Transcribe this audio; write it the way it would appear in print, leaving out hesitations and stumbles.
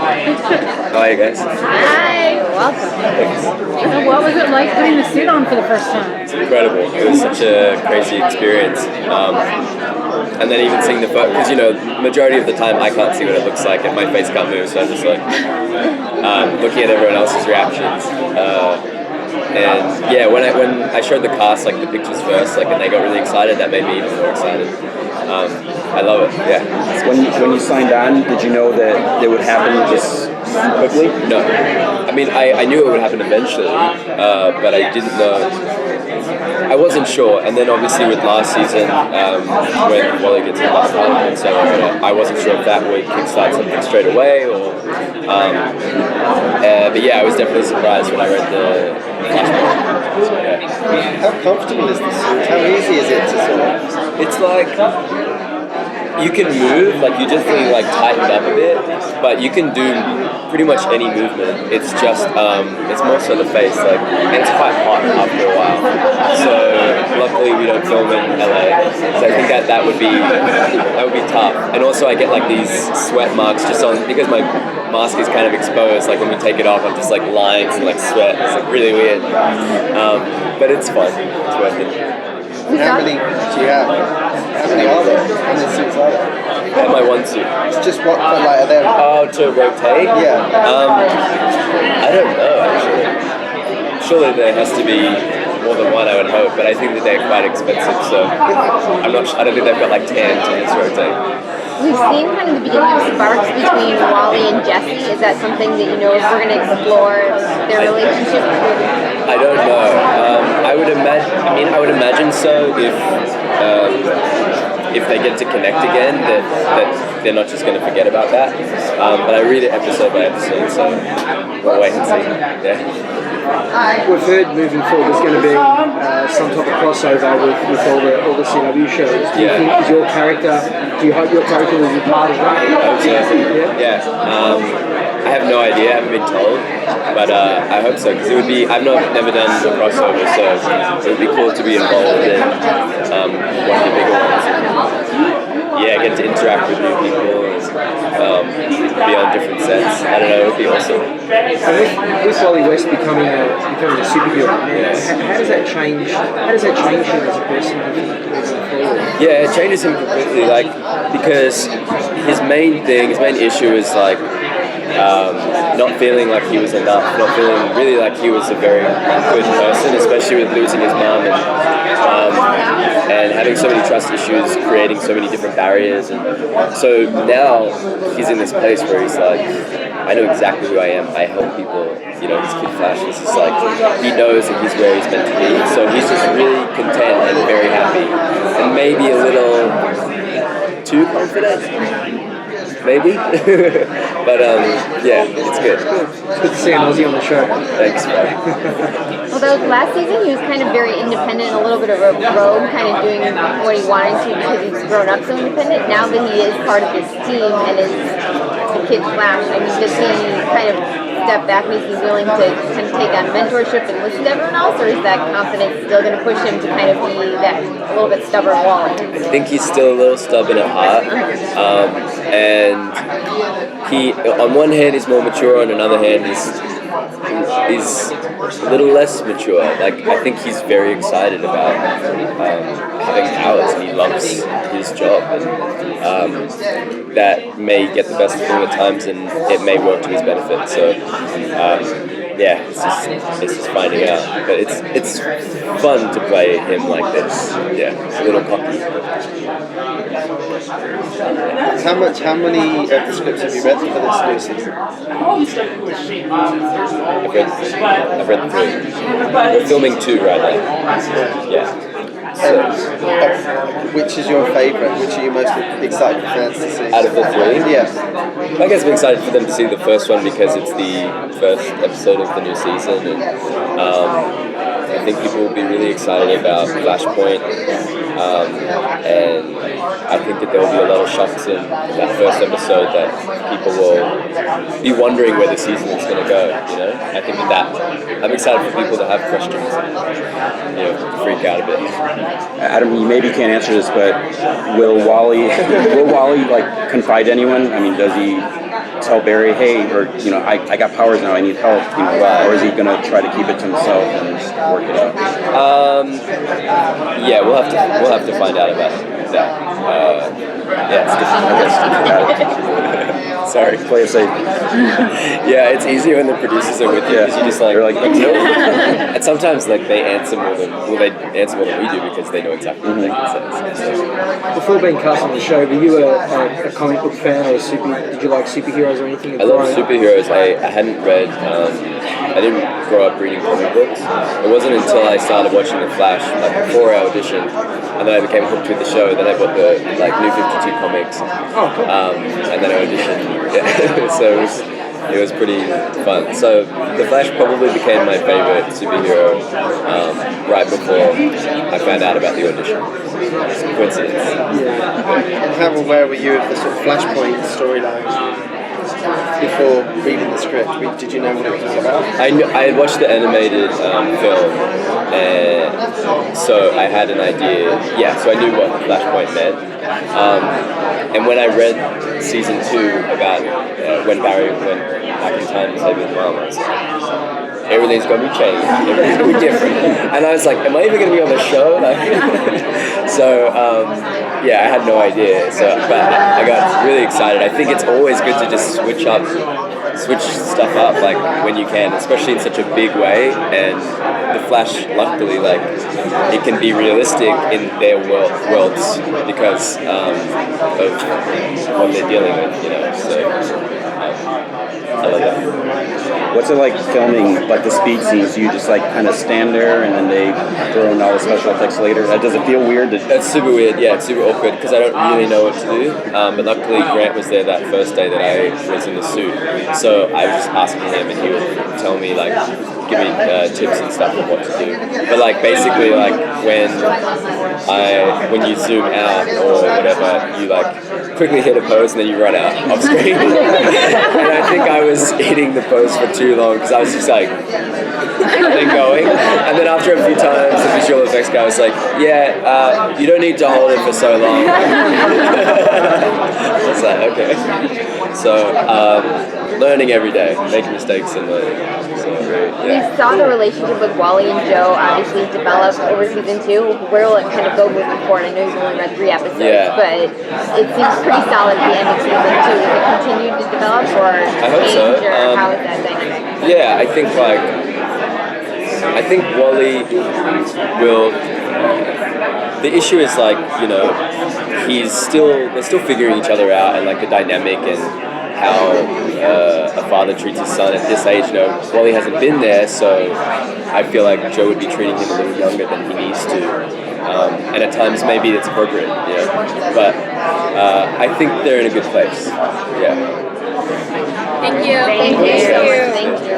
How are you guys? Hi, welcome. So what was it like putting the suit on for the first time? It's incredible. It was such a crazy experience. And then even seeing the photo, because majority of the time I can't see what it looks like and my face can't move, so I'm just like looking at everyone else's reactions. And yeah, when I showed the cast like the pictures first, and they got really excited, that made me even more excited. I love it. Yeah. When you signed on, did you know that it would happen this quickly? No. I mean, I knew it would happen eventually, but I didn't know. I wasn't sure, and then obviously with last season, when Wally gets hit by the Ballroom and so on, I wasn't sure if that would kickstart something straight away, or. But yeah, I was definitely surprised when I read the Flashpoint. So, yeah. How comfortable is this suit? How easy is it to sort of? It's like you can move, you just need tighten up a bit, but you can do pretty much any movement. It's just it's more so the face, and it's quite hot after a while. So luckily we don't film in LA, so I think that would be tough. And also I get these sweat marks just on because my mask is kind of exposed. When we take it off, I'm just lines and sweat. It's really weird, but it's fun. It's worth it. How many do you have? How many are there? How many suits are there? I have my one suit. It's just what are there? Oh, to rotate? Yeah. I don't know actually. Surely there has to be more than one, I would hope, but I think that they're quite expensive, so I don't think they've got 10 to just rotate. We've seen kind of the beginning of sparks between Wally and Jesse. Is that something that if we're going to explore their relationship? I don't know. I would imagine so if they get to connect again, that they're not just going to forget about that. But I read it episode by episode, so we'll wait and see. Yeah. We've heard moving forward there's going to be some type of crossover with all the CW shows. Do you think do you hope your character will be part of that? Yeah. I have no idea, I haven't been told, but I hope so, because it would be, I've never done a crossover, so it would be cool to be involved in one of the bigger ones. Get to interact with new people and be on different sets. I don't know, it would be awesome. With Wally West becoming a superhero, how does that change him as a person? Yeah, it changes him completely, because his main issue is not feeling like he was enough, not feeling really like he was a very good person, especially with losing his mum and having so many trust issues, creating so many different barriers. And so now he's in this place where he's I know exactly who I am. I help people. His Kid Flash is just he knows that he's where he's meant to be. So he's just really content and very happy, and maybe a little too confident. Maybe, but it's good. It's good to see an Aussie on the show. Thanks, bro. Although last season he was kind of very independent, a little bit of a rogue, kind of doing what he wanted to because he's grown up so independent. Now that he is part of this team and is the Kid Flash, does he kind of step back and is he willing to kind of take on mentorship and listen to everyone else, or is that confidence still going to push him to kind of be that a little bit stubborn Wally? I think he's still a little stubborn at heart, and he, on one hand, is more mature, on another hand, he's a little less mature. I think he's very excited about having powers, and he loves his job, and that may get the best of him at times, and it may work to his benefit. So, it's just finding out. But it's fun to play him like this. Yeah, it's a little cocky. How many of the scripts have you read for this new season? I've read 3. We're filming 2 right now. Yeah. Which is your favourite? Which are you most excited for fans to see? Out of the 3? Yeah. I guess I'm excited for them to see the first one because it's the first episode of the new season, and I think people will be really excited about Flashpoint, and I think that there will be a lot of shocks in that first episode that people will be wondering where the season is going to go. I think that I'm excited for people to have questions, and, freak out a bit. Adam, you maybe can't answer this, but will Wally confide anyone? I mean, does he tell Barry, hey, or I got powers now, I need help, or is he gonna try to keep it to himself and work it out? Yeah, we'll have to find out about that. Yeah, it's different. Sorry. Play it safe. Yeah, it's easier when the producers are with you because you just like, You're like, no. And sometimes like they answer more than we do because they know exactly what they can say. Before being cast on the show, were you a comic book fan or did you like superheroes or anything? I love superheroes. I hadn't read. I didn't grow up reading comic books. It wasn't until I started watching The Flash, like before I auditioned, and then I became hooked with the show. Then I bought the New 52 comics, and then I auditioned. Yeah. So it was pretty fun. So The Flash probably became my favorite superhero right before I found out about the audition. It's a coincidence. And how aware were you of the sort of Flashpoint storyline before reading the script? Did you know what it was all about? I had watched the animated film, and so I had an idea. Yeah, so I knew what Flashpoint meant. And when I read season 2 about when Barry went back in time to save his mom, I was like, everything's going to be changed. Everything's going to be different. And I was like, am I even going to be on the show? Yeah, I had no idea. But I got really excited. I think it's always good to just switch stuff up like when you can, especially in such a big way. And the Flash, luckily, it can be realistic in their worlds because of what they're dealing with, So I love that. What's it like filming like the speed scenes? You just kind of stand there and then they throw in all the special effects later? Does it feel weird? It's super weird, yeah, it's super awkward because I don't really know what to do. But luckily Grant was there that first day that I was in the suit. So I was just asking him and he would tell me give me tips and stuff of what to do. But basically when you zoom out or whatever, you quickly hit a pose and then you run out off screen. And I think I was hitting the pose for too long because I was just then going. And then after a few times, the visual effects guy was like, yeah, you don't need to hold it for so long. I was like, okay. So learning every day, making mistakes and learning. So, yeah. We saw the relationship with Wally and Joe obviously develop over season 2. Where will it kind of go moving forward? I know you've only read 3 episodes, but it seems pretty solid at the end of season 2. Does it continue to develop or change, or how is that dynamic? Yeah, I think Wally will. The issue is they're still figuring each other out and the dynamic and how a father treats his son at this age. Wally hasn't been there, so I feel like Joe would be treating him a little younger than he needs to. And at times maybe it's appropriate, but I think they're in a good place. Yeah. Thank you. Thank you.